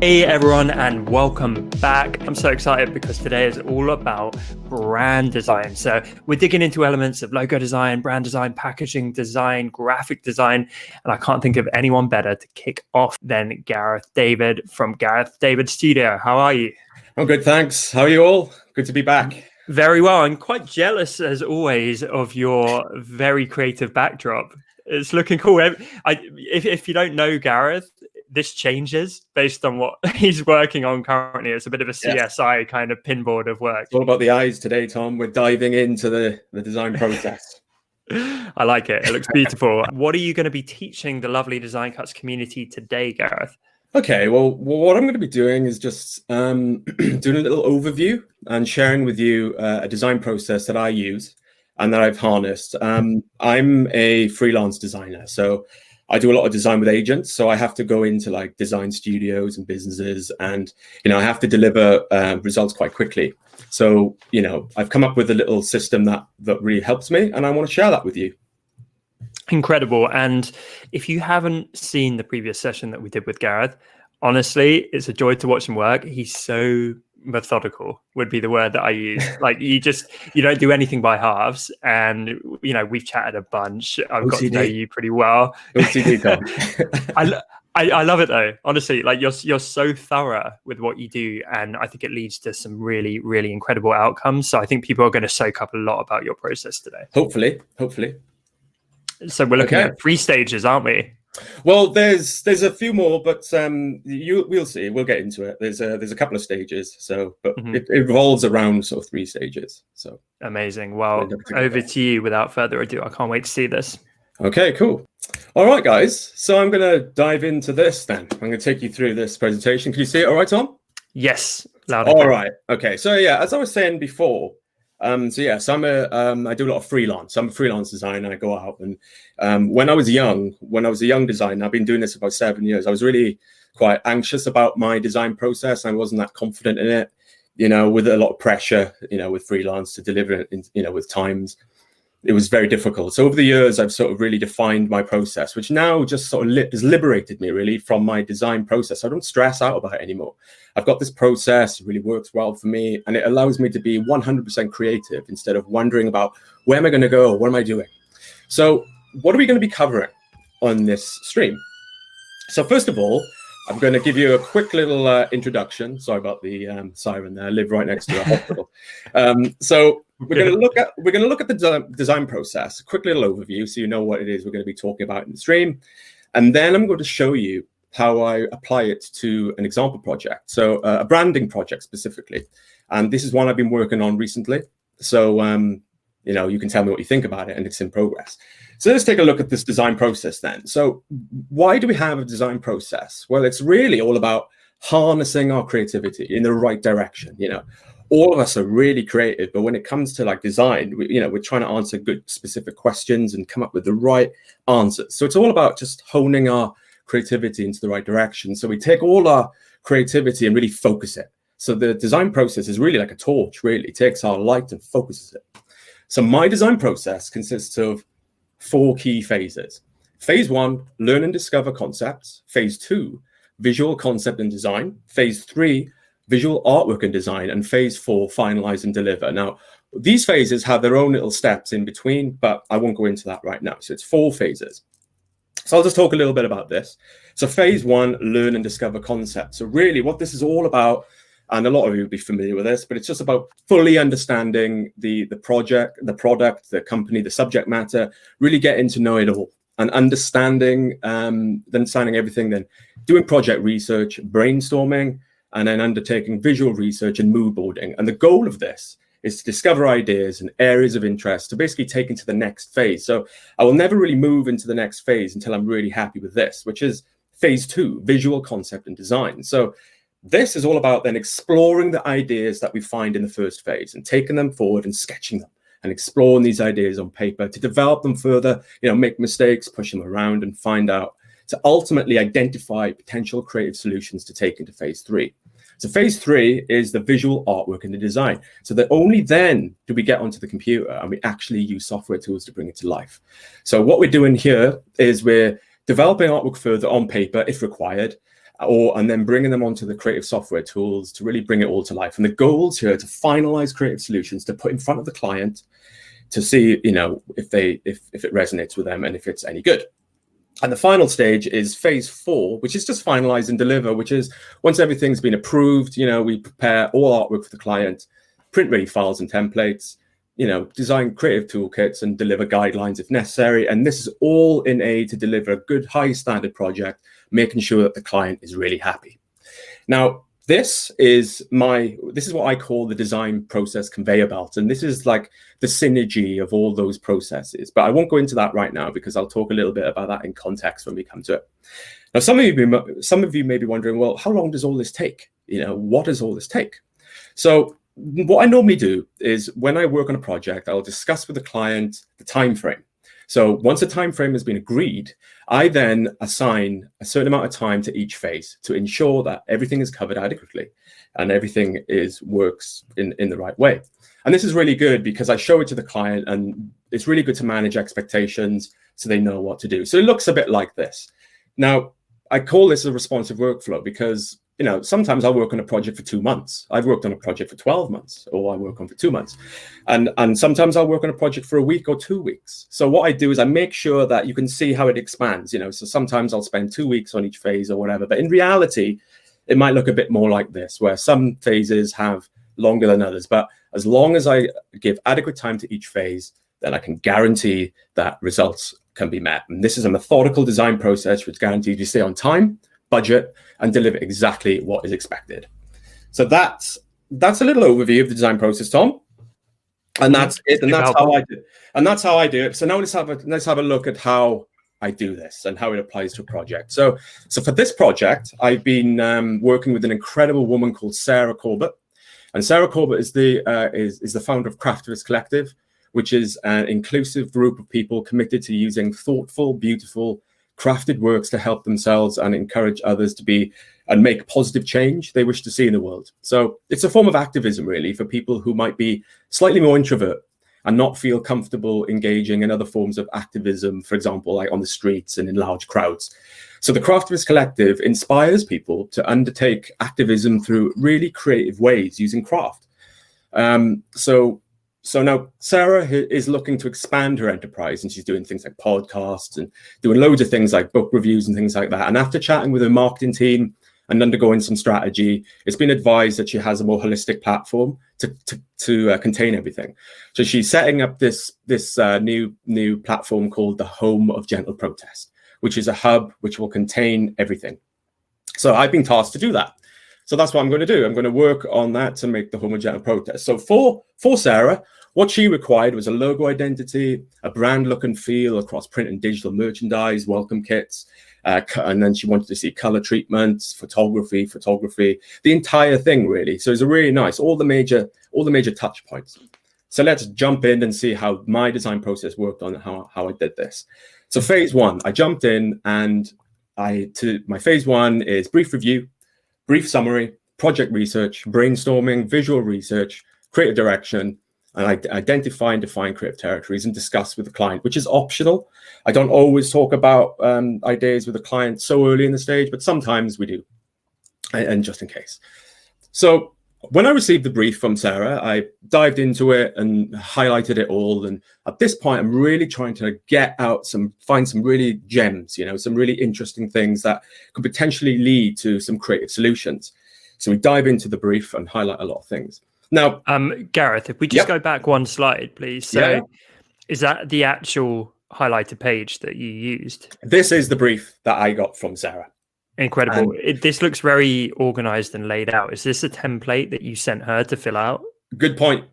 Hey everyone, and welcome back. I'm so excited because today is all about brand design. So we're digging into elements of logo design, brand design, packaging design, graphic design, and I can't think of anyone better to kick off than Gareth David from Gareth David Studio. How are you? I'm good, thanks. How are you all? Good to be back. Very well. I'm quite jealous, as always, of your very creative backdrop. It's looking cool. If you don't know Gareth, this changes based on what he's working on currently. It's a bit of a CSI kind of pinboard of work. It's all about the eyes today, Tom. We're diving into the design process. I like it. It looks beautiful. What are you going to be teaching the lovely Design Cuts community today, Gareth? Okay, well, what I'm going to be doing is just doing a little overview and sharing with you a design process that I use and that I've harnessed. I'm a freelance designer, so I do a lot of design with agents. So I have to go into like design studios and businesses, and I have to deliver results quite quickly. So I've come up with a little system that really helps me, and I want to share that with you. Incredible. And if you haven't seen the previous session that we did with Gareth, honestly, it's a joy to watch him work. He's so methodical would be the word that I use. Like you don't do anything by halves. And, we've chatted a bunch. I've got to know you pretty well. OCD, I love it though. Honestly, like you're so thorough with what you do. And I think it leads to some really, really incredible outcomes. So I think people are going to soak up a lot about your process today. Hopefully. So we're looking at 3 stages, aren't we? Well, there's a few more, but we'll see. We'll get into it. There's a couple of stages, but it revolves around sort of 3 stages. So amazing. Well, over to you. Without further ado, I can't wait to see this. Okay, cool. All right, guys. So I'm going to dive into this then. I'm going to take you through this presentation. Can you see it all right, Tom? Yes. Loud and clear. All right. Okay. So as I was saying before, I do a lot of freelance. I'm a freelance designer. I go out and when I was a young designer, I've been doing this for about 7 years. I was really quite anxious about my design process. I wasn't that confident in it, with a lot of pressure, with freelance to deliver it, with times. It was very difficult. So over the years, I've sort of really defined my process, which now just sort of has liberated me really from my design process. I don't stress out about it anymore. I've got this process, it really works well for me, and it allows me to be 100% creative instead of wondering about where am I going to go? What am I doing? So what are we going to be covering on this stream? So first of all, I'm going to give you a quick little introduction. Sorry about the siren there. I live right next to a hospital. So we're going to look at the design process, a quick little overview, so you know what it is we're going to be talking about in the stream, and then I'm going to show you how I apply it to an example project, so a branding project specifically. And this is one I've been working on recently. So you can tell me what you think about it, and it's in progress. So let's take a look at this design process then. So why do we have a design process? Well, it's really all about harnessing our creativity in the right direction. All of us are really creative, but when it comes to like design, we're trying to answer good specific questions and come up with the right answers. So it's all about just honing our creativity into the right direction. So we take all our creativity and really focus it. So the design process is really like a torch, really. It takes our light and focuses it. So my design process consists of 4 key phases. Phase 1, learn and discover concepts. Phase 2, visual concept and design. Phase 3, visual artwork and design. And phase 4, finalize and deliver. Now, these phases have their own little steps in between, but I won't go into that right now. So it's 4 phases. So I'll just talk a little bit about this. So phase 1, learn and discover concepts. So really what this is all about, and a lot of you will be familiar with this, but it's just about fully understanding the project, the product, the company, the subject matter, really getting to know it all and understanding everything, then doing project research, brainstorming, and then undertaking visual research and mood boarding. And the goal of this is to discover ideas and areas of interest to basically take into the next phase. So I will never really move into the next phase until I'm really happy with this, which is phase 2, visual concept and design. So this is all about then exploring the ideas that we find in the first phase and taking them forward and sketching them and exploring these ideas on paper to develop them further, make mistakes, push them around and find out to ultimately identify potential creative solutions to take into phase 3. So phase 3 is the visual artwork and the design. So that only then do we get onto the computer and we actually use software tools to bring it to life. So what we're doing here is we're developing artwork further on paper if required. and then bringing them onto the creative software tools to really bring it all to life. And the goals here are to finalize creative solutions to put in front of the client to see, if it resonates with them and if it's any good. And the final stage is phase 4, which is just finalize and deliver, which is once everything's been approved, we prepare all artwork for the client, print ready files and templates, design creative toolkits and deliver guidelines if necessary. And this is all in aid to deliver a good high standard project, making sure that the client is really happy. Now, this is what I call the design process conveyor belt. And this is like the synergy of all those processes. But I won't go into that right now because I'll talk a little bit about that in context when we come to it. Now, some of you may be wondering, well, how long does all this take? What does all this take? So what I normally do is when I work on a project, I'll discuss with the client the time frame. So once a time frame has been agreed, I then assign a certain amount of time to each phase to ensure that everything is covered adequately and everything works in the right way. And this is really good because I show it to the client, and it's really good to manage expectations so they know what to do. So it looks a bit like this. Now, I call this a responsive workflow because sometimes I'll work on a project for 2 months. I've worked on a project for 12 months, or I work on for 2 months. And sometimes I'll work on a project for a week or 2 weeks. So what I do is I make sure that you can see how it expands, so sometimes I'll spend 2 weeks on each phase or whatever. But in reality, it might look a bit more like this, where some phases have longer than others. But as long as I give adequate time to each phase, then I can guarantee that results can be met. And this is a methodical design process which guarantees you stay on time, budget, and deliver exactly what is expected. So that's a little overview of the design process, Tom. And that's it. And that's how I do it. And that's how I do it. So now let's have a look at how I do this and how it applies to a project. So for this project, I've been working with an incredible woman called Sarah Corbett. And Sarah Corbett is the founder of Craftivist Collective, which is an inclusive group of people committed to using thoughtful, beautiful, crafted works to help themselves and encourage others to be and make positive change they wish to see in the world. So it's a form of activism, really, for people who might be slightly more introvert and not feel comfortable engaging in other forms of activism, for example, like on the streets and in large crowds. So the Craftivist Collective inspires people to undertake activism through really creative ways using craft. So now Sarah is looking to expand her enterprise, and she's doing things like podcasts and doing loads of things like book reviews and things like that. And after chatting with her marketing team and undergoing some strategy, it's been advised that she has a more holistic platform to contain everything. So she's setting up this new platform called the Home of Gentle Protest, which is a hub which will contain everything. So I've been tasked to do that. So that's what I'm going to do. I'm going to work on that to make the Home of Gentle Protest. So for Sarah, what she required was a logo identity, a brand look and feel across print and digital merchandise, welcome kits, and then she wanted to see color treatments, photography, the entire thing, really. So it's a really nice, all the major touch points. So let's jump in and see how my design process worked on how I did this. So phase 1, I jumped in, and my phase 1 is brief review, brief summary, project research, brainstorming, visual research, creative direction, and I identify and define creative territories and discuss with the client, which is optional. I don't always talk about ideas with the client so early in the stage, but sometimes we do, and just in case. So when I received the brief from Sarah, I dived into it and highlighted it all. And at this point, I'm really trying to find some really gems, some really interesting things that could potentially lead to some creative solutions. So we dive into the brief and highlight a lot of things. Now, Gareth, if we just go back one slide, please. So is that the actual highlighted page that you used? This is the brief that I got from Sarah. Incredible. This looks very organized and laid out. Is this a template that you sent her to fill out? Good point,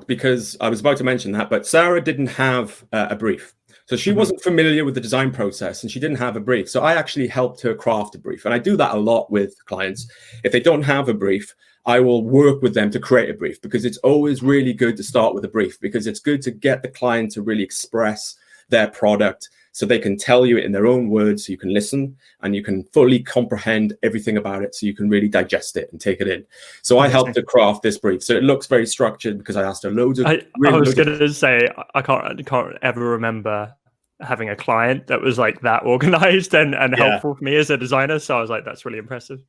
because I was about to mention that, but Sarah didn't have a brief. So she wasn't familiar with the design process, and she didn't have a brief. So I actually helped her craft a brief. And I do that a lot with clients. If they don't have a brief, I will work with them to create a brief, because it's always really good to start with a brief, because it's good to get the client to really express their product so they can tell you it in their own words, so you can listen and you can fully comprehend everything about it, so you can really digest it and take it in. So I helped her craft this brief. So it looks very structured because I asked her loads of... I was going to say, I can't ever remember having a client that was like that organized and Yeah. helpful for me as a designer. So I was like, that's really impressive.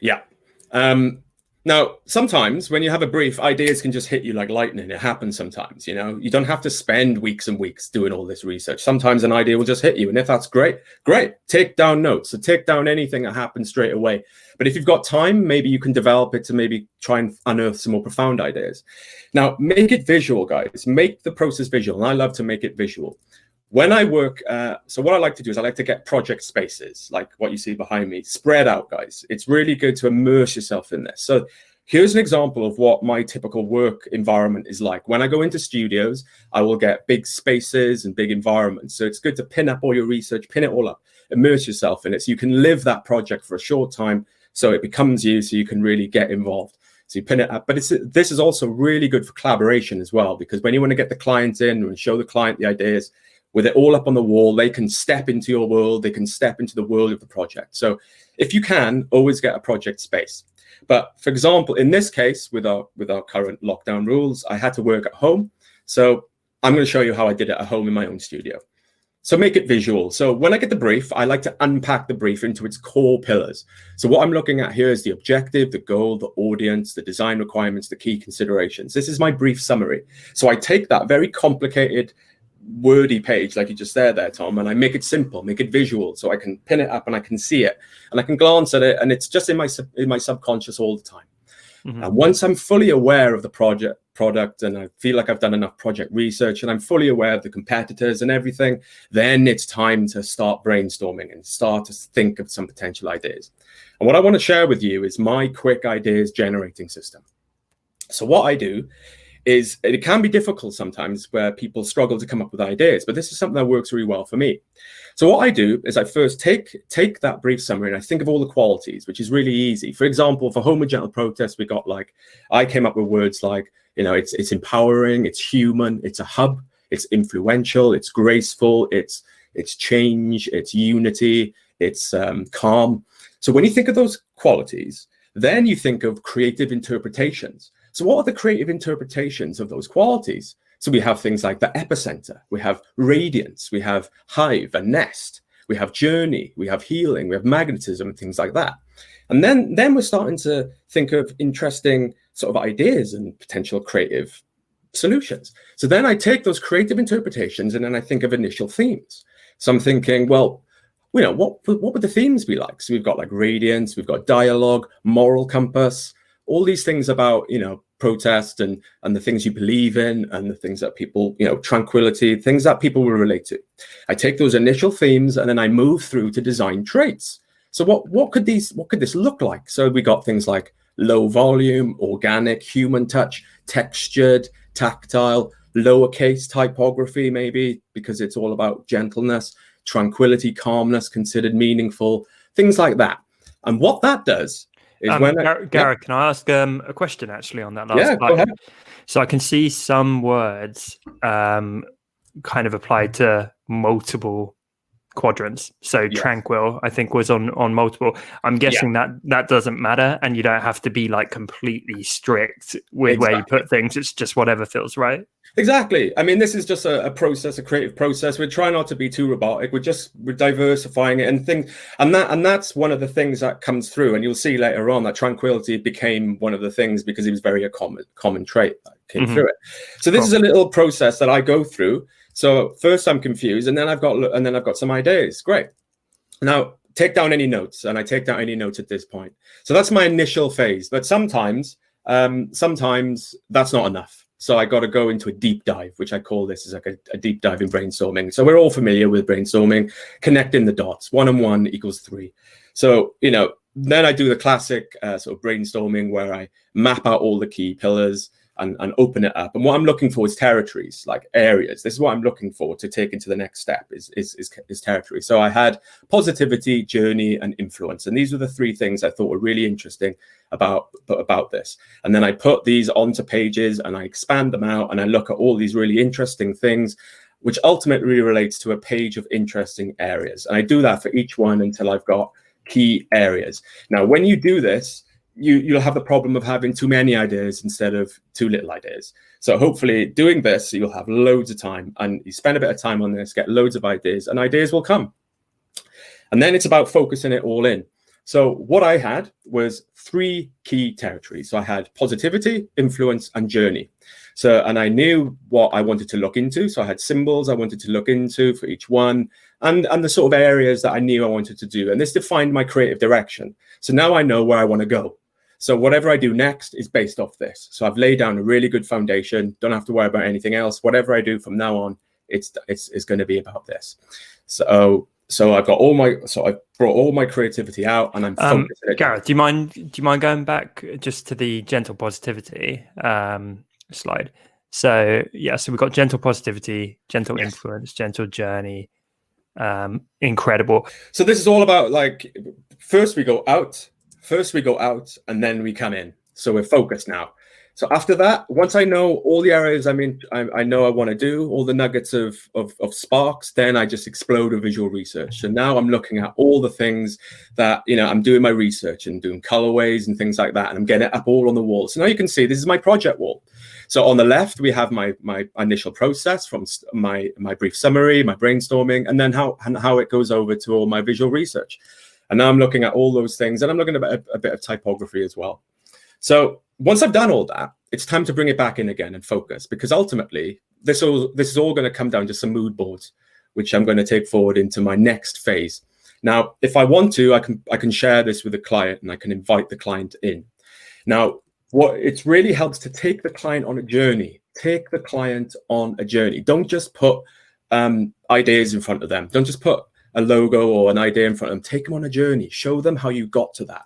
Yeah. Now, sometimes when you have a brief, ideas can just hit you like lightning. It happens sometimes, you know. You don't have to spend weeks and weeks doing all this research. Sometimes an idea will just hit you. And if that's great, great. Take down notes. So take down anything that happens straight away. But if you've got time, maybe you can develop it to maybe try and unearth some more profound ideas. Now, make it visual, guys. Make the process visual. And I love to make it visual. When I work, so what I like to do is I like to get project spaces, like what you see behind me, spread out, guys. It's really good to immerse yourself in this. So here's an example of what my typical work environment is like. When I go into studios, I will get big spaces and big environments. So it's good to pin up all your research, pin it all up, immerse yourself in it so you can live that project for a short time so it becomes you, so you can really get involved. So you pin it up. But this is also really good for collaboration as well, because when you want to get the client in and show the client the ideas, with it all up on the wall, they can step into your world. They can step into the world of the project. So if you can, always get a project space. But for example, in this case, with our current lockdown rules, I had to work at home. So I'm going to show you how I did it at home in my own studio. So make it visual. So when I get the brief, I like to unpack the brief into its core pillars. So what I'm looking at here is the objective, the goal, the audience, the design requirements, the key considerations. This is my brief summary. So I take that very complicated wordy page like you just said there, Tom, and I make it simple, make it visual, so I can pin it up and I can see it and I can glance at it, and it's just in my subconscious all the time. Mm-hmm. And once I'm fully aware of the product and I feel like I've done enough project research and I'm fully aware of the competitors and everything, then it's time to start brainstorming and start to think of some potential ideas. And what I want to share with you is my quick ideas generating system. So what I do is, it can be difficult sometimes where people struggle to come up with ideas, but this is something that works really well for me. So what I do is I first take that brief summary and I think of all the qualities, which is really easy. For example, for home and gentle protest, we got I came up with words like, you know, it's empowering, it's human, it's a hub, it's influential, it's graceful, it's change, it's unity, it's calm. So when you think of those qualities, then you think of creative interpretations. So what are the creative interpretations of those qualities? So we have things like the epicenter, we have radiance, we have hive and nest, we have journey, we have healing, we have magnetism and things like that. And then we're starting to think of interesting sort of ideas and potential creative solutions. So then I take those creative interpretations and then I think of initial themes. So I'm thinking, well, you know, what would the themes be like? So we've got like radiance, we've got dialogue, moral compass, all these things about, you know, protest and the things you believe in and the things that people, you know, tranquility, things that people will relate to. I take those initial themes and then I move through to design traits. So what could this look like? So we got things like low volume, organic, human touch, textured, tactile, lowercase typography, maybe because it's all about gentleness, tranquility, calmness, considered meaningful, things like that. And what that does is Gareth, can I ask a question actually on that last go ahead. So I can see some words kind of applied to multiple quadrants. So tranquil, I think, was on multiple. I'm guessing that doesn't matter, and you don't have to be like completely strict with where you put things. It's just whatever feels right. Exactly. I mean, this is just a process, a creative process. We're trying not to be too robotic. We're diversifying it and that's one of the things that comes through. And you'll see later on that tranquility became one of the things because it was very a common trait that came through it. So this is a little process that I go through. So first I'm confused, and then I've got some ideas. Great. Now take down any notes, and I take down any notes at this point. So that's my initial phase. But sometimes that's not enough. So I got to go into a deep dive, which I call this is like a deep dive in brainstorming. So we're all familiar with brainstorming, connecting the dots. 1 and 1 equals 3. So, you know, then I do the classic sort of brainstorming where I map out all the key pillars and open it up. And what I'm looking for is territories, like areas. This is what I'm looking for to take into the next step is territory. So I had positivity, journey, and influence. And these were the 3 things I thought were really interesting about this. And then I put these onto pages and I expand them out and I look at all these really interesting things, which ultimately relates to a page of interesting areas. And I do that for each one until I've got key areas. Now, when you do this, you'll have the problem of having too many ideas instead of too little ideas. So hopefully doing this, you'll have loads of time, and you spend a bit of time on this, get loads of ideas, and ideas will come. And then it's about focusing it all in. So what I had was 3 key territories. So I had positivity, influence, and journey. So, and I knew what I wanted to look into. So I had symbols I wanted to look into for each one, and the sort of areas that I knew I wanted to do. And this defined my creative direction. So now I know where I want to go. So whatever I do next is based off this. So I've laid down a really good foundation. Don't have to worry about anything else. Whatever I do from now on, it's going to be about this. So I've got I brought all my creativity out, and I'm focused. Gareth, do you mind going back just to the gentle positivity slide? So yeah, so we've got gentle positivity, gentle influence, gentle journey. Incredible. So this is all about, like, first we go out, and then we come in. So we're focused now. So after that, once I know all the areas I know I want to do, all the nuggets of sparks, then I just explode a visual research. So now I'm looking at all the things that, I'm doing my research and doing colorways and things like that, and I'm getting it up all on the wall. So now you can see this is my project wall. So on the left, we have my initial process from my brief summary, my brainstorming, and then how it goes over to all my visual research. And now I'm looking at all those things, and I'm looking at a bit of typography as well. So once I've done all that, it's time to bring it back in again and focus, because ultimately this is all going to come down to some mood boards, which I'm going to take forward into my next phase. Now, if I want to, I can share this with the client, and I can invite the client in. Now, what it really helps to take the client on a journey. Take the client on a journey. Don't just put ideas in front of them. Don't just put a logo or an idea in front of them. Take them on a journey. Show them how you got to that.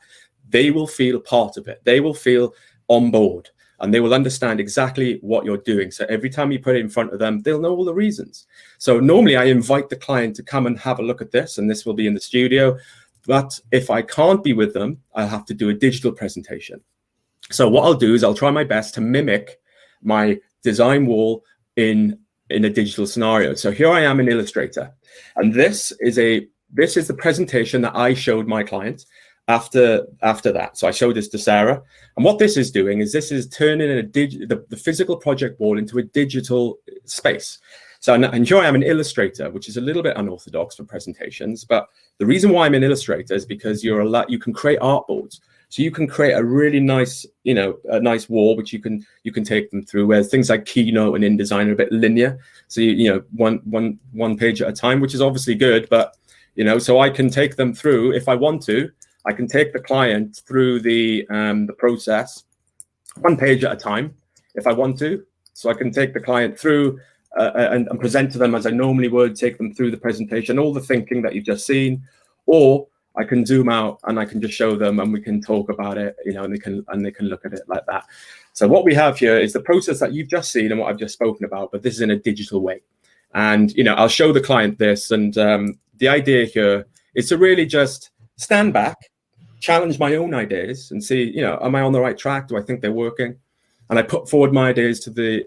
They will feel part of it. They will feel on board, and they will understand exactly what you're doing. So every time you put it in front of them, they'll know all the reasons. So normally I invite the client to come and have a look at this, and this will be in the studio. But if I can't be with them, I'll have to do a digital presentation. So what I'll do is I'll try my best to mimic my design wall in a digital scenario. So here I am in Illustrator, and this is the presentation that I showed my client. After that, so I showed this to Sarah, and what this is doing is this is turning the physical project wall into a digital space. So and here I am in Illustrator, which is a little bit unorthodox for presentations, but the reason why I'm in Illustrator is because you can create artboards. So you can create a really nice, a nice wall, which you can take them through, where things like Keynote and InDesign are a bit linear. So one page at a time, which is obviously good, but so I can take them through if I want to. I can take the client through the process one page at a time if I want to. So I can take the client through and present to them as I normally would, take them through the presentation, all the thinking that you've just seen, or I can zoom out and I can just show them, and we can talk about it, and they can look at it like that. So what we have here is the process that you've just seen and what I've just spoken about, but this is in a digital way. And I'll show the client this, and the idea here is to really just stand back, challenge my own ideas, and see, am I on the right track? Do I think they're working? And I put forward my ideas to the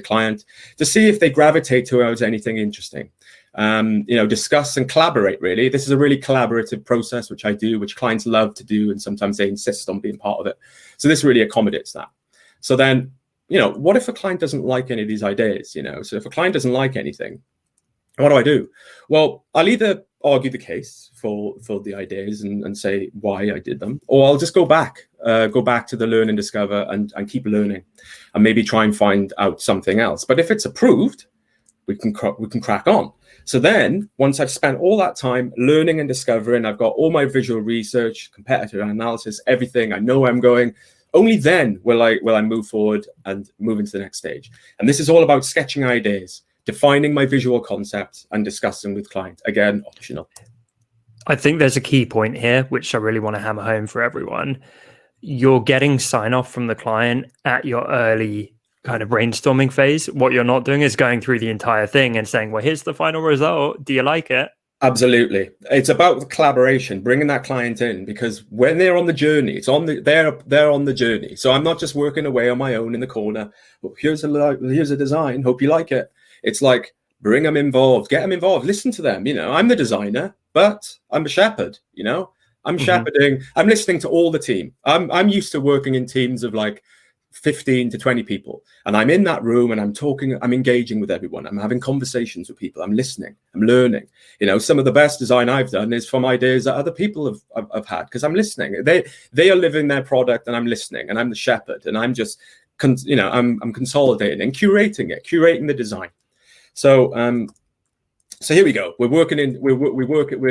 client to see if they gravitate towards anything interesting. Discuss and collaborate. Really, this is a really collaborative process, which I do, which clients love to do, and sometimes they insist on being part of it. So this really accommodates that. So then, what if a client doesn't like any of these ideas? So if a client doesn't like anything, what do? Well, I'll either argue the case for the ideas and say why I did them, or I'll just go back to the learn and discover and keep learning, and maybe try and find out something else. But if it's approved, we can crack on. So then, once I've spent all that time learning and discovering, I've got all my visual research, competitive analysis, everything, I know where I'm going, only then will I move forward and move into the next stage. And this is all about sketching ideas, defining my visual concept, and discussing with client. Again, optional. I think there's a key point here, which I really want to hammer home for everyone. You're getting sign off from the client at your early kind of brainstorming phase. What you're not doing is going through the entire thing and saying, well, here's the final result. Do you like it? Absolutely. It's about the collaboration, bringing that client in, because when they're on the journey, they're on the journey. So I'm not just working away on my own in the corner. Well, here's a design. Hope you like it. It's like, bring them involved, get them involved, listen to them. I'm the designer, but I'm a shepherd. I'm shepherding. I'm listening to all the team. I'm used to working in teams of like 15 to 20 people, and I'm in that room and I'm talking, I'm engaging with everyone, I'm having conversations with people, I'm listening, I'm learning. You know, some of the best design I've done is from ideas that other people have had, because I'm listening. They are living their product and I'm listening, and I'm the shepherd, and I'm just I'm consolidating and curating the design. So here we go. We're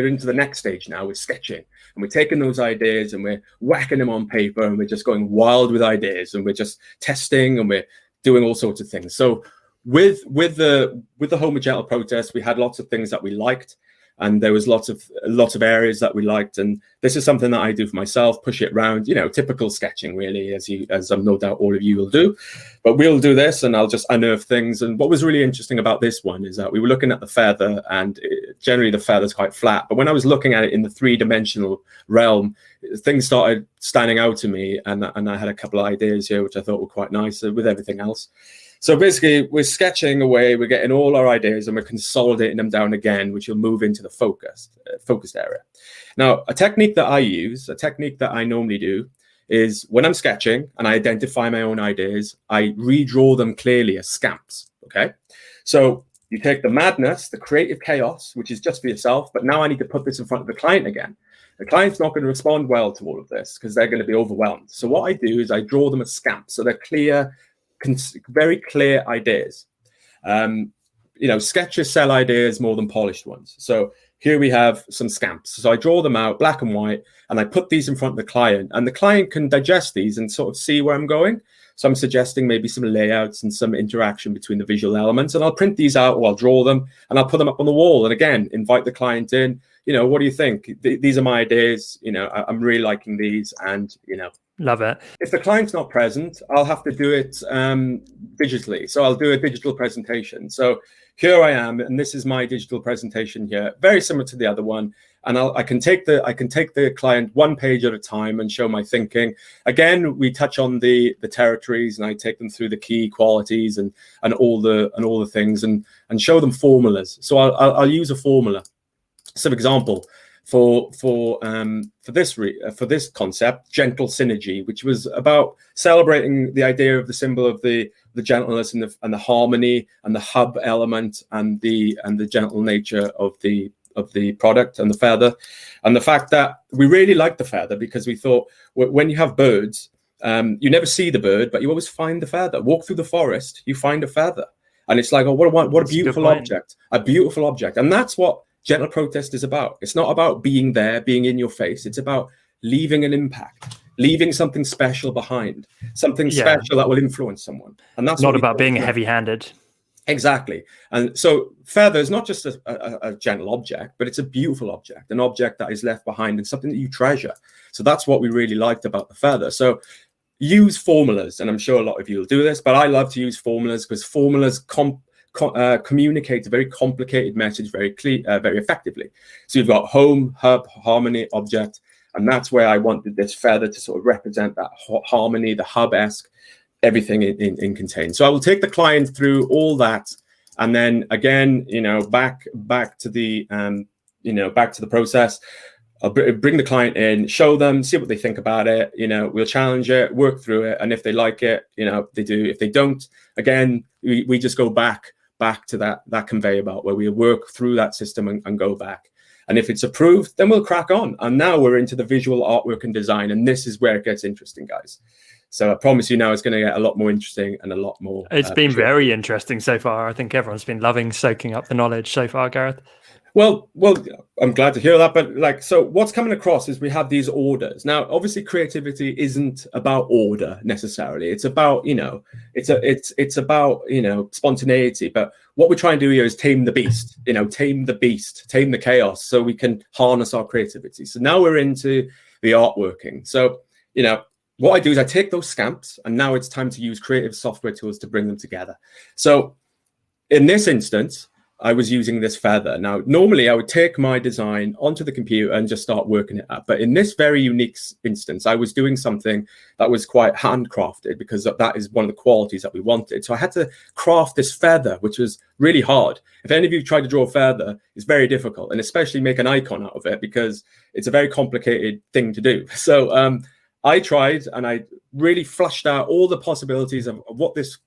into the next stage now. We're sketching, and we're taking those ideas and we're whacking them on paper, and we're just going wild with ideas, and we're just testing, and we're doing all sorts of things. So with the Home Magenta protest, we had lots of things that we liked, and there was lots of areas that we liked. And this is something that I do for myself, push it around, you know, typical sketching really, as I'm no doubt all of you will do. But we'll do this, and I'll just unearth things. And what was really interesting about this one is that we were looking at the feather, and generally the feather's quite flat. But when I was looking at it in the 3-dimensional realm, things started standing out to me, and I had a couple of ideas here which I thought were quite nice with everything else. So basically, we're sketching away, we're getting all our ideas, and we're consolidating them down again, which will move into the focused area. Now, a technique that I use, a technique that I normally do, is when I'm sketching and I identify my own ideas, I redraw them clearly as scamps, okay? So you take the madness, the creative chaos, which is just for yourself, but now I need to put this in front of the client again. The client's not going to respond well to all of this because they're going to be overwhelmed. So what I do is I draw them as scamps, so they're clear, very clear ideas. You know, sketches sell ideas more than polished ones. So here we have some scamps. So I draw them out black and white, and I put these in front of the client, and the client can digest these and sort of see where I'm going. So I'm suggesting maybe some layouts and some interaction between the visual elements, and I'll print these out, or I'll draw them and I'll put them up on the wall. And again, invite the client in. You know, what do you think? These are my ideas. You know, I'm really liking these, and you know, love it. If the client's not present, I'll have to do it digitally. So I'll do a digital presentation. So here I am, and this is my digital presentation here, very similar to the other one. And I can take the client one page at a time and show my thinking. Again, we touch on the territories, and I take them through the key qualities and all the things, and show them formulas. So I'll use a formula. Some example for this concept, gentle synergy, which was about celebrating the idea of the symbol of the gentleness and the harmony and the hub element and the gentle nature of the product and the feather, and the fact that we really liked the feather because we thought when you have birds, you never see the bird, but you always find the feather. Walk through the forest, you find a feather, and it's like, oh, what a beautiful object, and that's what Gentle Protest is about. It's not about being there, being in your face. It's about leaving an impact, leaving something special behind, something special that will influence someone. And that's not about being heavy-handed. Exactly. And so feather is not just a gentle object, but it's a beautiful object, an object that is left behind and something that you treasure. So that's what we really liked about the feather. So use formulas, and I'm sure a lot of you will do this, but I love to use formulas because formulas communicate a very complicated message very effectively. So you've got home, hub, harmony, object, and that's where I wanted this feather to sort of represent that harmony, the hub-esque, everything in contained. So I will take the client through all that, and then again, you know, back to the process. I'll bring the client in, show them, see what they think about it. You know, we'll challenge it, work through it, and if they like it, you know, they do. If they don't, again, we just go back to that conveyor belt where we work through that system and go back. And if it's approved, then we'll crack on. And now we're into the visual artwork and design, and this is where it gets interesting, guys. So I promise you now it's going to get a lot more interesting and a lot more. It's been very interesting so far. I think everyone's been loving soaking up the knowledge so far, Gareth. Well, I'm glad to hear that. But like, so what's coming across is we have these orders. Now, obviously, creativity isn't about order necessarily. It's about, you know, it's about, you know, spontaneity. But what we're trying to do here is tame the beast, you know, tame the chaos, so we can harness our creativity. So now we're into the artworking. So, you know, what I do is I take those scamps, and now it's time to use creative software tools to bring them together. So in this instance, I was using this feather. Now, normally I would take my design onto the computer and just start working it up. But in this very unique instance, I was doing something that was quite handcrafted, because that is one of the qualities that we wanted. So I had to craft this feather, which was really hard. If any of you tried to draw a feather, it's very difficult, and especially make an icon out of it, because it's a very complicated thing to do. So I tried, and I really flushed out all the possibilities of what this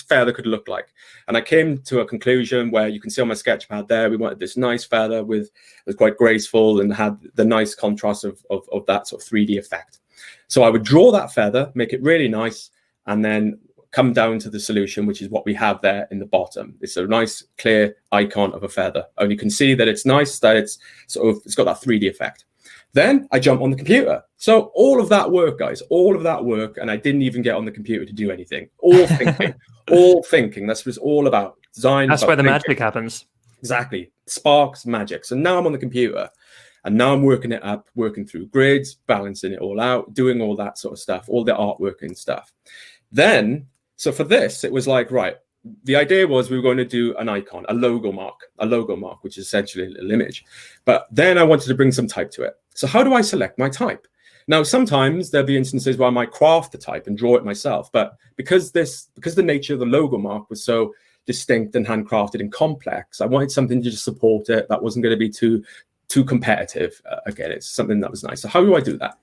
feather could look like, and I came to a conclusion where you can see on my sketch pad there, we wanted this nice feather was quite graceful and had the nice contrast of that sort of 3D effect. So I would draw that feather, make it really nice, and then come down to the solution, which is what we have there in the bottom. It's a nice clear icon of a feather, and you can see that it's nice, that it's got that 3D effect. Then I jump on the computer. So all of that work, guys, all of that work, and I didn't even get on the computer to do anything. All thinking, all thinking. That's what it's all about. Design. That's where the magic happens. Exactly. Sparks, magic. So now I'm on the computer, and now I'm working it up, working through grids, balancing it all out, doing all that sort of stuff, all the artwork and stuff. Then, so for this, it was like, right, the idea was we were going to do an icon, a logo mark, which is essentially a little image. But then I wanted to bring some type to it. So how do I select my type? Now, sometimes there'll be instances where I might craft the type and draw it myself. But because the nature of the logo mark was so distinct and handcrafted and complex, I wanted something to just support it that wasn't going to be too competitive. Again, it's something that was nice. So how do I do that?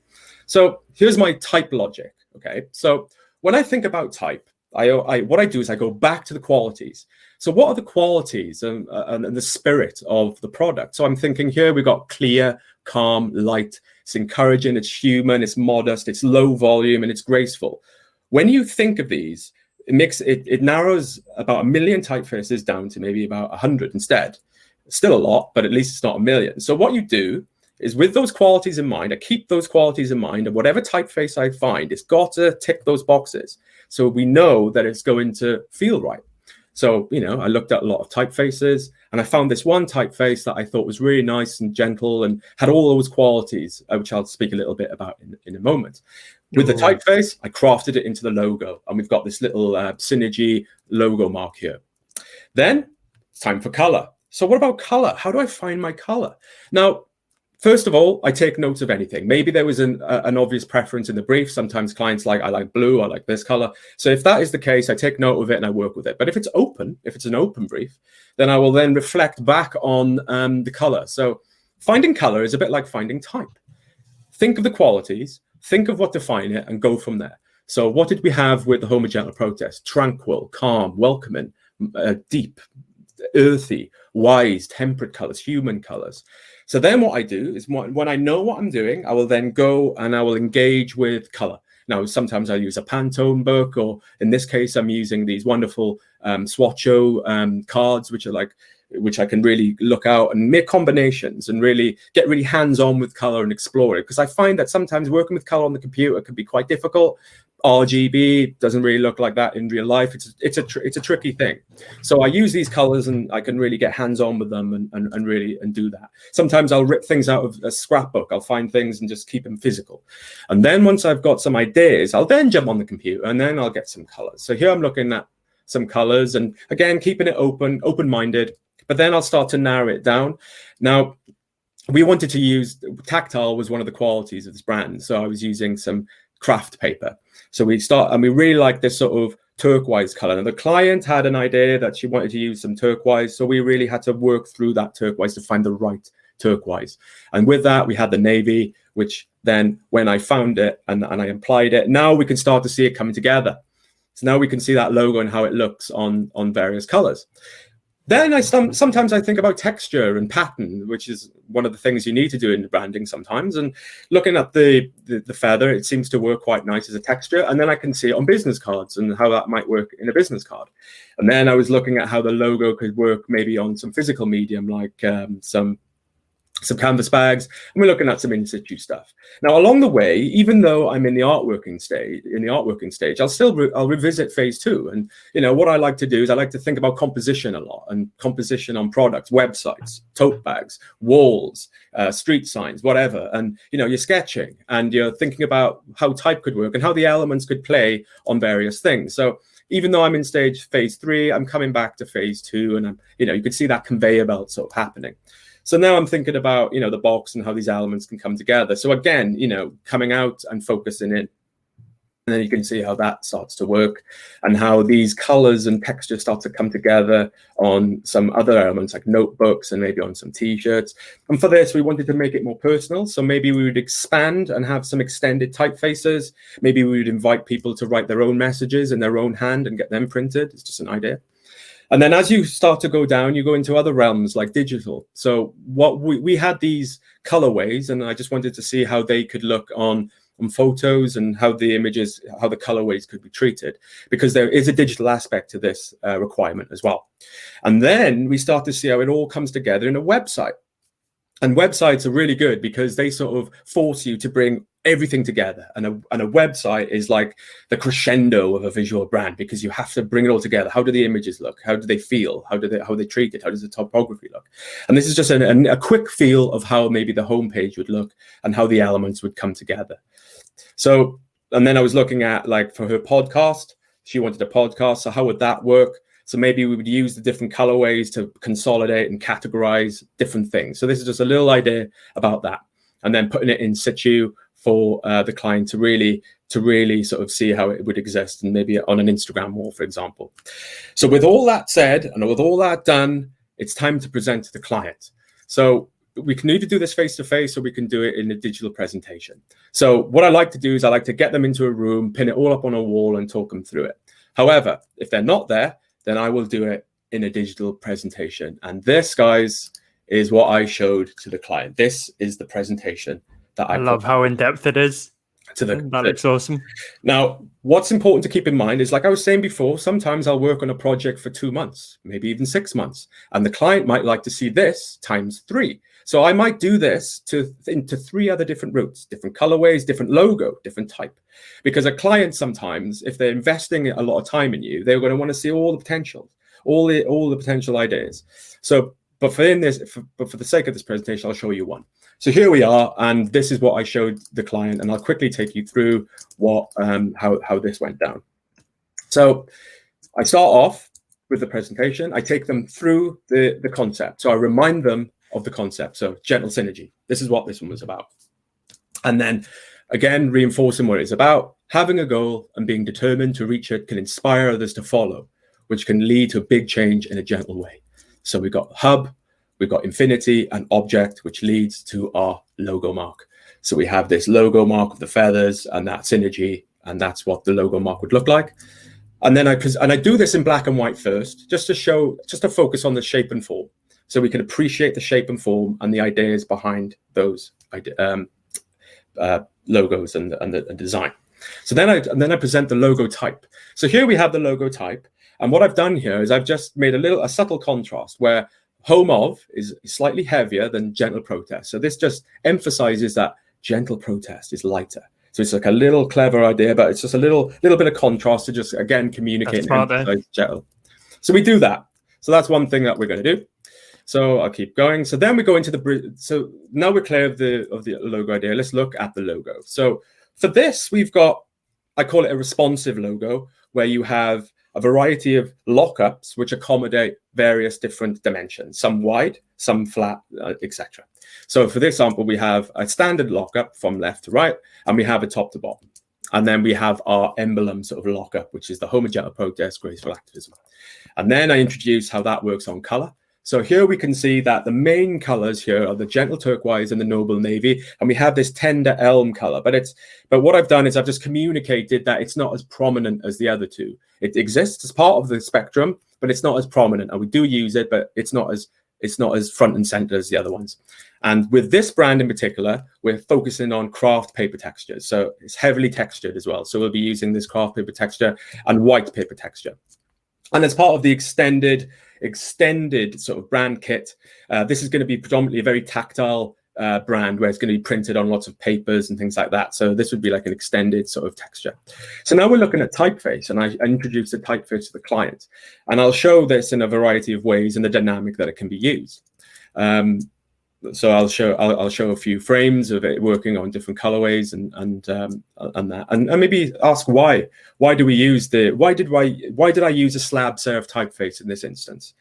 So here's my type logic. Okay, so when I think about type, what I do is I go back to the qualities. So what are the qualities and the spirit of the product? So I'm thinking here we've got clear, calm, light. It's encouraging, it's human, it's modest, it's low volume, and it's graceful. When you think of these, it narrows about 1 million typefaces down to maybe about 100 instead. Still a lot, but at least it's not 1 million. So what you do is, with those qualities in mind, I keep those qualities in mind, and whatever typeface I find, it's got to tick those boxes. So we know that it's going to feel right. So, I looked at a lot of typefaces, and I found this one typeface that I thought was really nice and gentle and had all those qualities, which I'll speak a little bit about in a moment. With the typeface, I crafted it into the logo, and we've got this little Synergy logo mark here. Then it's time for color. So what about color? How do I find my color? Now, first of all, I take notes of anything. Maybe there was an obvious preference in the brief. Sometimes clients I like blue, I like this color. So if that is the case, I take note of it and I work with it. But if it's an open brief, then I will then reflect back on the color. So finding color is a bit like finding type. Think of the qualities, think of what define it, and go from there. So what did we have with the Home Magenta protest? Tranquil, calm, welcoming, deep, earthy, wise, temperate colors, human colors. So then what I do is, when I know what I'm doing, I will then go and I will engage with color. Now, sometimes I use a Pantone book, or in this case, I'm using these wonderful Swatcho cards, which I can really look out and make combinations and really get really hands-on with color and explore it. Because I find that sometimes working with color on the computer can be quite difficult. RGB doesn't really look like that in real life. It's a tricky thing. So I use these colors, and I can really get hands-on with them and really do that. Sometimes I'll rip things out of a scrapbook. I'll find things and just keep them physical. And then once I've got some ideas, I'll then jump on the computer, and then I'll get some colors. So here I'm looking at some colors, and again, keeping it open-minded, but then I'll start to narrow it down. Now, we wanted to use tactile was one of the qualities of this brand. So I was using some craft paper. So we really like this sort of turquoise color. And the client had an idea that she wanted to use some turquoise. So we really had to work through that turquoise to find the right turquoise. And with that, we had the navy, which then when I found it and I applied it, now we can start to see it coming together. So now we can see that logo and how it looks on various colors. Then sometimes I think about texture and pattern, which is one of the things you need to do in branding sometimes. And looking at the feather, it seems to work quite nice as a texture. And then I can see it on business cards and how that might work in a business card. And then I was looking at how the logo could work maybe on some physical medium, like some canvas bags, and we're looking at some in-situ stuff. Now, along the way, even though I'm in the artworking stage, I'll revisit phase 2. And what I like to do is I like to think about composition a lot, and composition on products, websites, tote bags, walls, street signs, whatever. And you're sketching and you're thinking about how type could work and how the elements could play on various things. So even though I'm in phase 3, I'm coming back to phase 2, and you can see that conveyor belt sort of happening. So now I'm thinking about, the box and how these elements can come together. So again, coming out and focusing in. And then you can see how that starts to work, and how these colors and textures start to come together on some other elements like notebooks and maybe on some t-shirts. And for this, we wanted to make it more personal. So maybe we would expand and have some extended typefaces. Maybe we would invite people to write their own messages in their own hand and get them printed. It's just an idea. And then as you start to go down, you go into other realms like digital. So what we had these colorways, and I just wanted to see how they could look on photos, and how the images, how the colorways could be treated, because there is a digital aspect to this requirement as well. And then we start to see how it all comes together in a website. And websites are really good because they sort of force you to bring everything together. And a website is like the crescendo of a visual brand, because you have to bring it all together. How do the images look? How do they feel? How they treat it? How does the topography look? And this is just a quick feel of how maybe the homepage would look and how the elements would come together. So, and then I was looking at, like, for her podcast, she wanted a podcast. So how would that work? So maybe we would use the different colorways to consolidate and categorize different things. So this is just a little idea about that, and then putting it in situ for the client to really sort of see how it would exist, and maybe on an Instagram wall, for example. So with all that said, and with all that done, it's time to present to the client. So we can either do this face-to-face, or we can do it in a digital presentation. So what I like to do is I like to get them into a room, pin it all up on a wall, and talk them through it. However, if they're not there, then I will do it in a digital presentation. And this, guys, is what I showed to the client. This is the presentation that I love how in-depth it is. That looks awesome. Now, what's important to keep in mind is, like I was saying before, sometimes I'll work on a project for 2 months, maybe even 6 months, and the client might like to see this times 3. So I might do this into 3 other different routes, different colorways, different logo, different type. Because a client sometimes, if they're investing a lot of time in you, they're going to want to see all the potential, all the potential ideas. So, but for the sake of this presentation, I'll show you one. So here we are, and this is what I showed the client, and I'll quickly take you through how this went down. So I start off with the presentation. I take them through the concept. So I remind them of the concept. So gentle synergy. This is what this one was about. And then again, reinforcing what it's about. Having a goal and being determined to reach it can inspire others to follow, which can lead to a big change in a gentle way. So we've got hub, we've got infinity, and object, which leads to our logo mark. So we have this logo mark of the feathers and that synergy, and that's what the logo mark would look like. And then I do this in black and white first, just to focus on the shape and form, so we can appreciate the shape and form and the ideas behind those logos and the design. So then I present the logo type. So here we have the logo type, and what I've done here is I've just made a subtle contrast where home of is slightly heavier than gentle protest. So this just emphasizes that gentle protest is lighter. So it's like a little clever idea, but it's just a little bit of contrast to just, again, communicate and emphasize gentle. So we do that. So that's one thing that we're going to do. So I'll keep going. So then we go into so now we're clear of the logo idea. Let's look at the logo. So for this, we've got, I call it a responsive logo, where you have a variety of lockups which accommodate various different dimensions, some wide, some flat, etc. So for this example, we have a standard lockup from left to right, and we have a top to bottom. And then we have our emblem sort of lockup, which is the homogental protest, graceful activism. And then I introduce how that works on color. So here we can see that the main colors here are the gentle turquoise and the noble navy, and we have this tender elm color. But what I've done is I've just communicated that it's not as prominent as the other two. It exists as part of the spectrum, but it's not as prominent. And we do use it, but it's not as front and center as the other ones. And with this brand in particular, we're focusing on craft paper textures. So it's heavily textured as well. So we'll be using this craft paper texture and white paper texture. And as part of the extended sort of brand kit, this is going to be predominantly a very tactile brand, where it's going to be printed on lots of papers and things like that. So this would be like an extended sort of texture. So now we're looking at typeface, and I introduce the typeface to the client, and I'll show this in a variety of ways and the dynamic that it can be used. so I'll show a few frames of it working on different colorways and that, and maybe ask why do we use why did I use a slab serif typeface in this instance,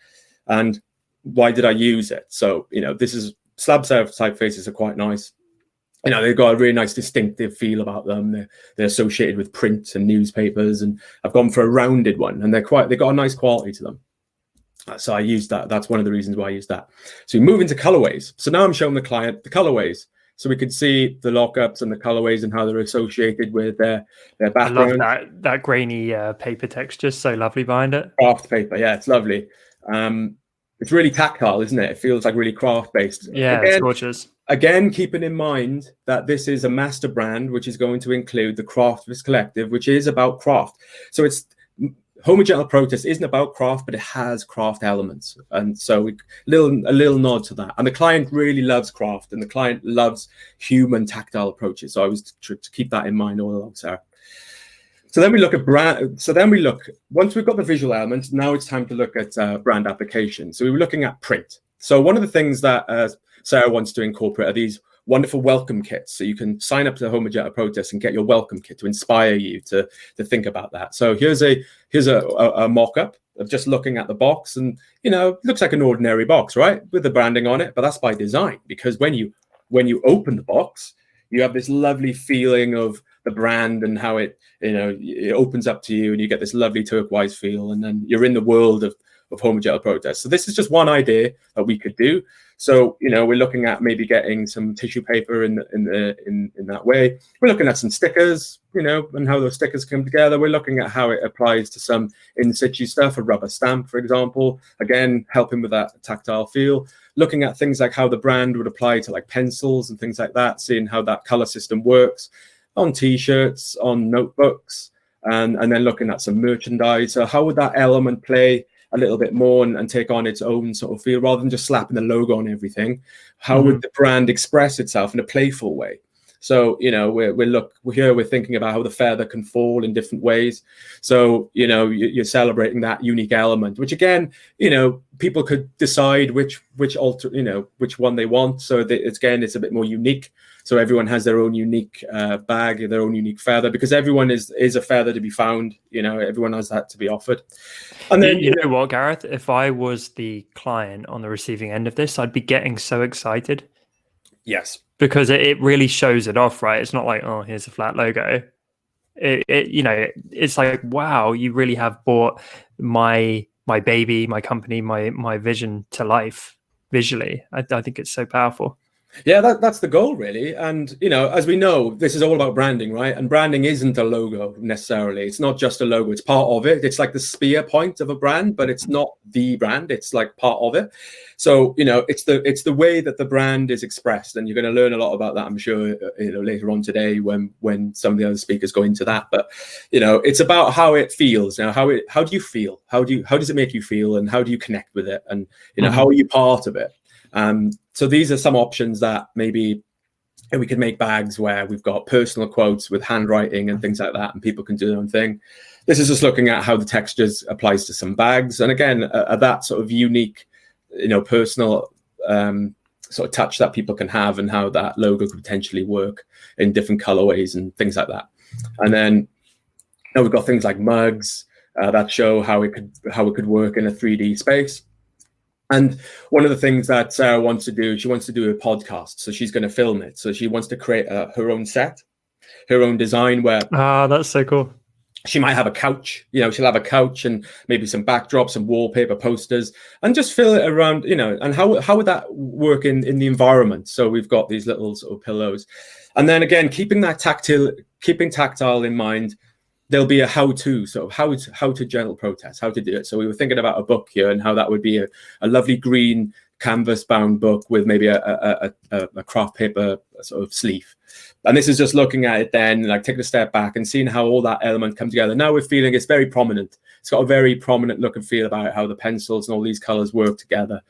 and why did I use it? So this is slab serif typefaces are quite nice. They've got a really nice distinctive feel about them. They're associated with print and newspapers, and I've gone for a rounded one, and they've got a nice quality to them. So I used that. That's one of the reasons why I used that. So we move into colorways. So now I'm showing the client the colorways, so we can see the lockups and the colorways and how they're associated with their background. I love that grainy paper texture, so lovely behind it. Craft paper, yeah, it's lovely. It's really tactile, isn't it? It feels like really craft based. Yeah, it's gorgeous. Again, keeping in mind that this is a master brand, which is going to include the Craftverse Collective, which is about craft. So it's Homogeneal Protest isn't about craft, but it has craft elements, and so a little nod to that. And the client really loves craft, and the client loves human tactile approaches. So I was to keep that in mind all along, Sarah. So then we look at brand. So then we look, once we've got the visual elements, now it's time to look at brand application. So we were looking at print. So one of the things that Sarah wants to incorporate are these wonderful welcome kits. So you can sign up to the Homogeneal Protest and get your welcome kit to inspire you to think about that. So here's a mock-up of just looking at the box, and it looks like an ordinary box, right, with the branding on it. But that's by design, because when you open the box, you have this lovely feeling of the brand and how it opens up to you, and you get this lovely turquoise feel, and then you're in the world of Homogeneal Protest. So this is just one idea that we could do. So we're looking at maybe getting some tissue paper in that way. We're looking at some stickers, and how those stickers come together. We're looking at how it applies to some in situ stuff, a rubber stamp, for example. Again, helping with that tactile feel. Looking at things like how the brand would apply to like pencils and things like that. Seeing how that color system works on T-shirts, on notebooks, and then looking at some merchandise. So how would that element play a little bit more and take on its own sort of feel, rather than just slapping the logo on everything? How would the brand express itself in a playful way? So we're thinking about how the feather can fall in different ways. So you're celebrating that unique element, which again, people could decide which one they want. So it's a bit more unique. So everyone has their own unique bag, their own unique feather, because everyone is a feather to be found. Everyone has that to be offered. And then you know what, Gareth? If I was the client on the receiving end of this, I'd be getting so excited. Yes, because it really shows it off, right? It's not like, oh, here's a flat logo. It's like, wow, you really have brought my baby, my company, my vision to life visually. I think it's so powerful. Yeah, that's the goal, really. And, as we know, this is all about branding, right? And branding isn't a logo necessarily. It's not just a logo. It's part of it. It's like the spear point of a brand, but it's not the brand. It's like part of it. So, it's the way that the brand is expressed. And you're going to learn a lot about that, I'm sure, later on today when some of the other speakers go into that. But, it's about how it feels. Now, how do you feel? How does it make you feel? And how do you connect with it? And, how are you part of it? So these are some options that maybe we could make bags where we've got personal quotes with handwriting and things like that, and people can do their own thing. This is just looking at how the textures applies to some bags, and again, that sort of unique, personal sort of touch that people can have, and how that logo could potentially work in different colorways and things like that. And then we've got things like mugs that show how it could work in a 3D space. And one of the things that Sarah wants to do, she wants to do a podcast. So she's going to film it. So she wants to create her own set, her own design where... that's so cool. She might have a couch, she'll have a couch and maybe some backdrops, some wallpaper, posters, and just fill it around, and how would that work in the environment? So we've got these little sort of pillows. And then again, keeping tactile in mind, there'll be a how-to, sort of how to journal protest, how to do it. So we were thinking about a book here and how that would be a lovely green canvas-bound book with maybe a craft paper sort of sleeve. And this is just looking at it then, like taking a step back and seeing how all that element come together. Now we're feeling it's very prominent. It's got a very prominent look and feel about how the pencils and all these colors work together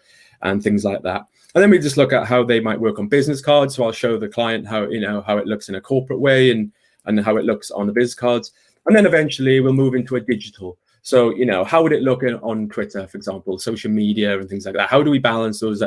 and things like that. And then we just look at how they might work on business cards. So I'll show the client how it looks in a corporate way and how it looks on the business cards. And then eventually we'll move into a digital. So, how would it look on Twitter, for example, social media and things like that? How do we balance those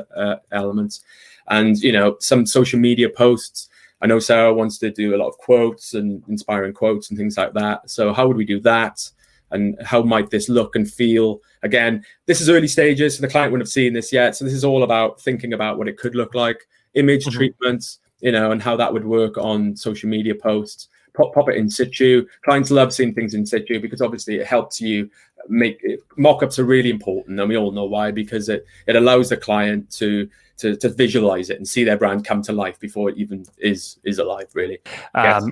elements? And, some social media posts. I know Sarah wants to do a lot of quotes and inspiring quotes and things like that. So how would we do that? And how might this look and feel? Again, this is early stages, so the client wouldn't have seen this yet. So this is all about thinking about what it could look like, image treatments, and how that would work on social media posts. Pop it in situ. Clients love seeing things in situ because obviously it helps you make it. Mock-ups are really important, and we all know why, because it allows the client to visualize it and see their brand come to life before it even is alive, really.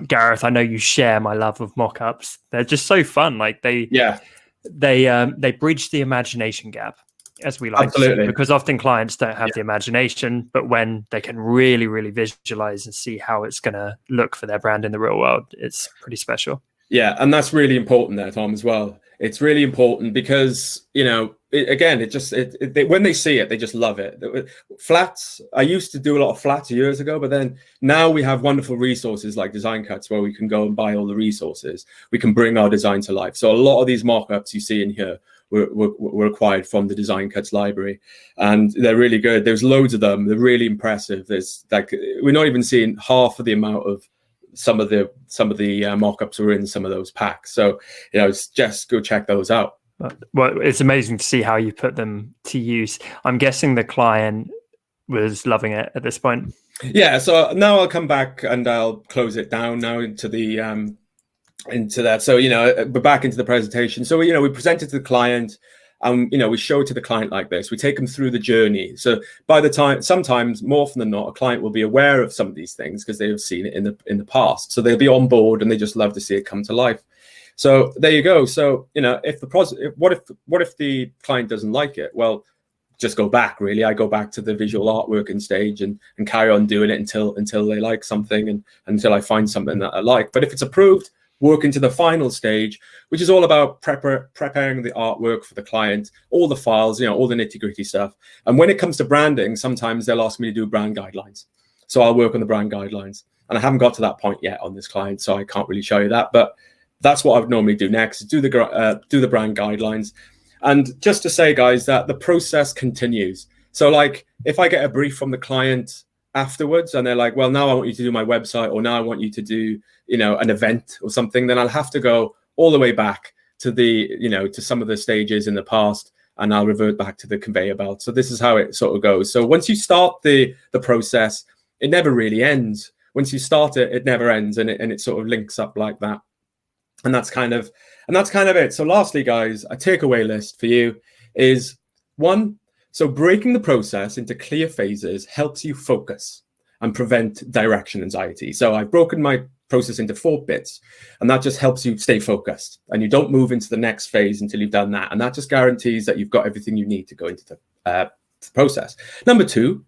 Gareth, I know you share my love of mock-ups. They're just so fun. Like they bridge the imagination gap, as we like to say, because often clients don't have the imagination, but when they can really, really visualize and see how it's going to look for their brand in the real world, it's pretty special. Yeah, and that's really important there, Tom, as well. It's really important because, when they see it, they just love it. Flats, I used to do a lot of flats years ago, but then now we have wonderful resources like Design Cuts where we can go and buy all the resources. We can bring our design to life. So a lot of these mock-ups you see in here were acquired from the Design Cuts library, and they're really good. There's loads of them. They're really impressive. There's we're not even seeing half of the amount of some of the mock-ups were in some of those packs. So, just go check those out. Well, it's amazing to see how you put them to use. I'm guessing the client was loving it at this point. Yeah. So now I'll come back and I'll close it down now into that. So, we're back into the presentation. So, we present it to the client. We show it to the client like this. We take them through the journey. So by the time, sometimes more often than not, a client will be aware of some of these things because they have seen it in the past. So they'll be on board and they just love to see it come to life. So there you go. So what if the client doesn't like it? Well, just go back. Really, I go back to the visual artworking stage and carry on doing it until they like something and until I find something that I like. But if it's approved, work into the final stage, which is all about preparing the artwork for the client, all the files, all the nitty-gritty stuff. And when it comes to branding, sometimes they'll ask me to do brand guidelines. So I'll work on the brand guidelines. And I haven't got to that point yet on this client, so I can't really show you that. But that's what I would normally do next, do the brand guidelines. And just to say, guys, that the process continues. So like if I get a brief from the client afterwards and they're like, well, now I want you to do my website, or now I want you to do an event or something, then I'll have to go all the way back to to some of the stages in the past, and I'll revert back to the conveyor belt. So this is how it sort of goes. So once you start the process, it never really ends. Once you start it, it never ends, and it sort of links up like that. And that's kind of it. So lastly, guys, a takeaway list for you is 1. So breaking the process into clear phases helps you focus and prevent direction anxiety. So I've broken my process into 4 bits, and that just helps you stay focused and you don't move into the next phase until you've done that. And that just guarantees that you've got everything you need to go into the process. Number 2,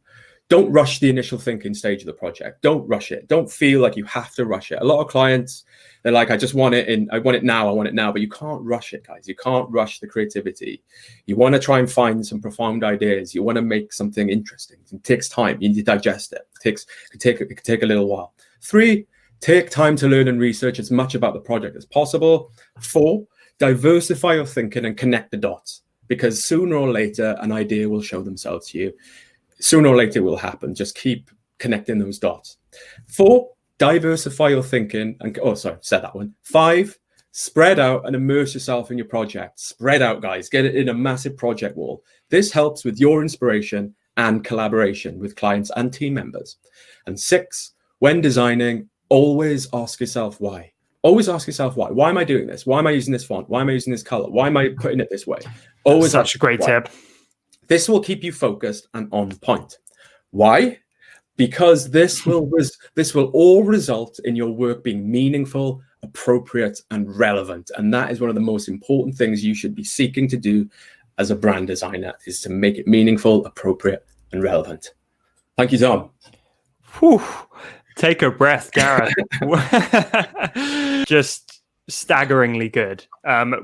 don't rush the initial thinking stage of the project. Don't rush it. Don't feel like you have to rush it. A lot of clients, they're like, I just want it I want it now, but you can't rush it, guys. You can't rush the creativity. You want to try and find some profound ideas. You want to make something interesting. It takes time. You need to digest it. It could take a little while. 3, take time to learn and research as much about the project as possible. 4, diversify your thinking and connect the dots, because sooner or later, an idea will show themselves to you. Sooner or later it will happen. Just keep connecting those dots. 4, diversify your thinking. And 5, spread out and immerse yourself in your project. Spread out, guys. Get it in a massive project wall. This helps with your inspiration and collaboration with clients and team members. And 6, when designing, always ask yourself why. Always ask yourself why. Why am I doing this? Why am I using this font? Why am I using this color? Why am I putting it this way? Always such a great tip. This will keep you focused and on point. Why? Because this will all result in your work being meaningful, appropriate, and relevant. And that is one of the most important things you should be seeking to do as a brand designer, is to make it meaningful, appropriate, and relevant. Thank you, Tom. Whew. Take a breath, Gareth. Just staggeringly good.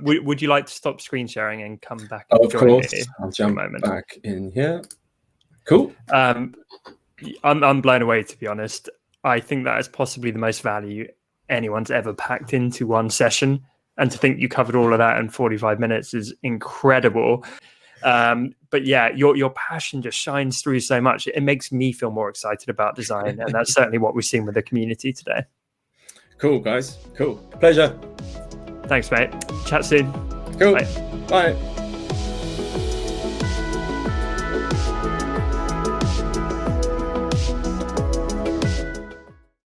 Would you like to stop screen sharing and come back? And of course, I'll jump back in here. Cool. I'm blown away, to be honest. I think that is possibly the most value anyone's ever packed into one session. And to think you covered all of that in 45 minutes is incredible. But yeah, your passion just shines through so much. It makes me feel more excited about design. And that's certainly what we've seen with the community today. Cool, guys. Cool. Pleasure. Thanks, mate. Chat soon. Cool. Bye. Bye.